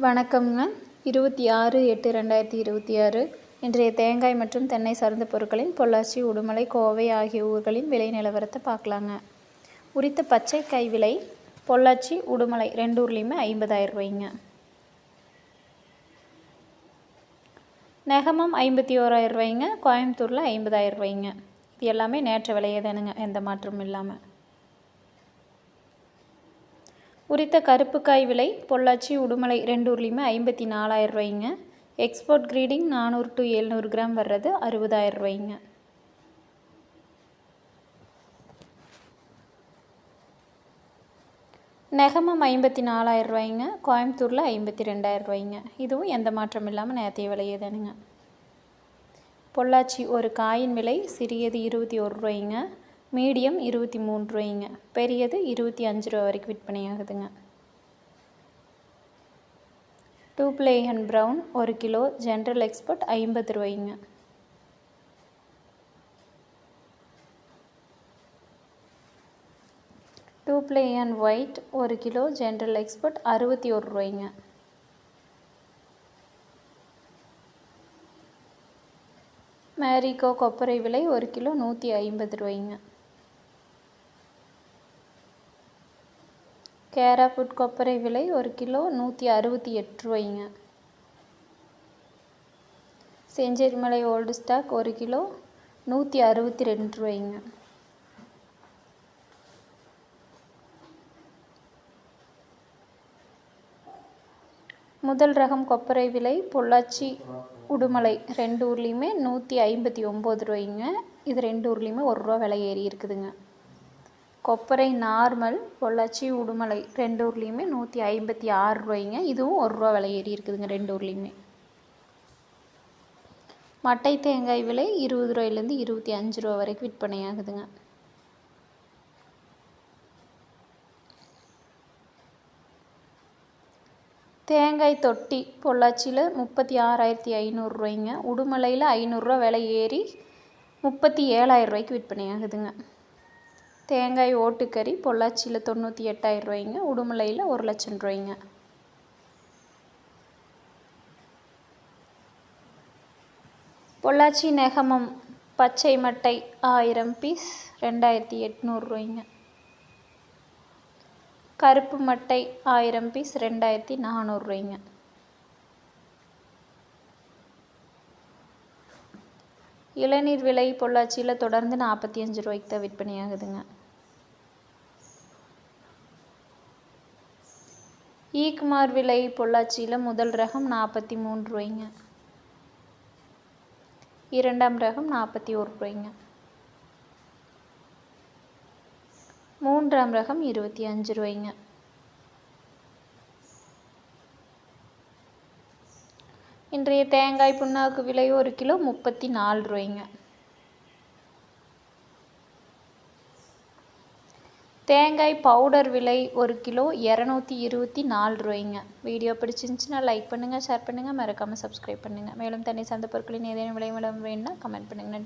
வணக்கம்ங்க. 26/8/2026 இன்றைய தேங்காய் மற்றும் தென்னை சார்ந்த பொருட்களின் பொள்ளாச்சி, உடுமலை, கோவை ஆகிய ஊர்களின் விலை நிலவரத்தை பார்க்கலாங்க. உரித்த பச்சை காய் விலை பொள்ளாச்சி, உடுமலை 2 ஊர்லேயுமே 50,000 ரூபாய்ங்க. நெகமம் 51,000 ரூபாய்ங்க. கோயம்புத்தூரில் 50,000 ரூபாய்ங்க. இது எல்லாமே நேற்ற விலையே தானுங்க, எந்த மாற்றமும் இல்லாமல். உரித்த கருப்புக்காய் விலை பொள்ளாச்சி, உடுமலை 2 ஊர்லேயுமே 54,000 ரூபாய்ங்க. எக்ஸ்போர்ட் கிரீடிங் 400 to 700 கிராம் வர்றது 60,000 ரூபாய்ங்க. நெகமம் 54,000 ரூபாய்ங்க. கோயம்புத்தூரில் 52,000 ரூபாய்ங்க. இதுவும் எந்த மாற்றம் இல்லாமல் நேற்றைய விலையே தானுங்க. பொள்ளாச்சி ஒரு காயின் விலை சிறியது 21 ரூபாய்ங்க, மீடியம் 23 ரூபாய்ங்க, பெரியது 25 ரூபா வரைக்கும் விற்பனை ஆகுதுங்க. 2 ply and brown 1 கிலோ, ஜென்ரல் எக்ஸ்போர்ட் 50 ரூபாய்ங்க. டூ ply and white 1 கிலோ, ஜென்ரல் எக்ஸ்போர்ட் 61 ரூபாய்ங்க. மேரிகோ கொப்பரை விலை 1 கிலோ 150 ரூபாய்ங்க. கேரா ஃபுட் கொப்பரை விலை 1 கிலோ 168 ரூபாய்ங்க. செஞ்சேரிமலை ஓல்டு ஸ்டாக் 1 கிலோ 162 ரூபாய்ங்க. முதல் ரகம் கொப்பரை விலை பொள்ளாச்சி, உடுமலை 2 ஊர்லேயுமே 159 ரூபாய்ங்க. இது 2 ஊர்லேயுமே 1 ரூபா விலை ஏறி இருக்குதுங்க. கொப்பரை நார்மல் பொள்ளாச்சி, உடுமலை 2 ஊர்லேயுமே 156 ரூபாய்ங்க. இதுவும் 1 ரூபா விலை ஏறி இருக்குதுங்க 2 ஊர்லேயுமே. மட்டை தேங்காய் விலை 20 ரூபாயிலேருந்து 25 ரூபா வரைக்கும் விற்பனை ஆகுதுங்க. தேங்காய் தொட்டி பொள்ளாச்சியில் 36,500 ரூபாய்ங்க. உடுமலையில் 500 ரூபா விலை ஏறி 37,000 ரூபாய்க்கு விற்பனை ஆகுதுங்க. தேங்காய் ஓட்டுக்கறி பொள்ளாச்சியில் 98,000 ரூபாய்ங்க. உடுமலையில் 1,00,000 ரூபாய்ங்க. பொள்ளாச்சி நெகமம் பச்சை மட்டை 1000 பீஸ் 2,800 ரூபாய்ங்க. கருப்பு மட்டை 1000 பீஸ் 2,400 ரூபாய்ங்க. இளநீர் விலை பொள்ளாச்சியில் தொடர்ந்து 45 ரூபாய்க்கு தான் விற்பனை ஆகுதுங்க. ஈக்குமார் விலை பொள்ளாச்சியில் முதல் ரகம் 43 ரூபாய்ங்க. இரண்டாம் ரகம் 41 ரூபாய்ங்க. மூன்றாம் ரகம் 25 ரூபாய்ங்க. இன்றைய தேங்காய் புண்ணாக்கு விலை 1 கிலோ 34 ரூபாய்ங்க. தேங்காய் பவுடர் விலை 1 கிலோ 224 ரூபாய்ங்க. வீடியோ பிடிச்சிருந்துச்சுன்னா லைக் பண்ணுங்கள், ஷேர் பண்ணுங்கள், மறக்காமல் சப்ஸ்கிரைப் பண்ணுங்கள். மேலும் தண்ணி சார்ந்த பொருட்களின் ஏதேனும் விலை வேணும்னா கமெண்ட் பண்ணுங்கள். நன்றி.